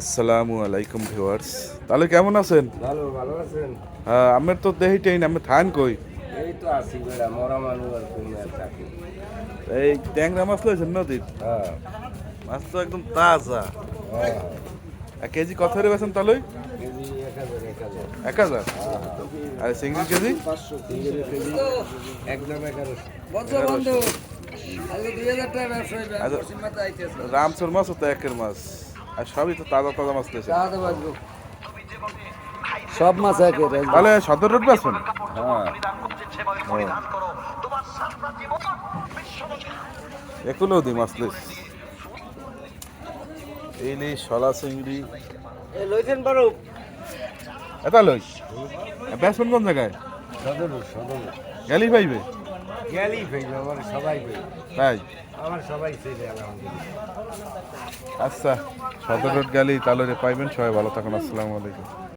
আসসালামু আলাইকুম ভিউয়ার্স, তাহলে কেমন আছেন? ভালো আছেন? হ্যাঁ, আমার তো দেহিটাই না, আমি থান কই। এই তো আছি বেড়া মরা মানুষ আর কোন আর থাকি। এই ট্যাংরা মাছ লইছেন নদীর? হ্যাঁ মাছ তো একদম তাজা। হ্যাঁ এক কেজি কত করে বেছেন তাহলে? কেজি 1000 1000। আর চিংড়ি কেজি? 500 কেজি একদম 1100। বন্ধু, আগে 2000 টাকা ব্যবসা আচ্ছা, পশ্চিম মাথা আইতেছে। রামচর মাছ তো একের মাছ, আর সবই তো তাজা তাজা মাছ লইছেন। দাদা বাজবো সব মাছ একে তাহলে 17 রুট বেছেন? হ্যাঁ এখনো দি মাছ লইছ। এই নে শলা চিংড়ি এ লইছেন বারো এটা লই। বেছেন কোন জায়গায়? সদর গেলি পাইবে গেলি ফেলবে আমার সবাই ফেলবে তাই? আমার সবাই ছেলে আলহামদুলিল্লাহ। আচ্ছা, 17 রুট গেলি তাহলে পাইবেন। সবাই ভালো থাকুন, আসসালামু আলাইকুম।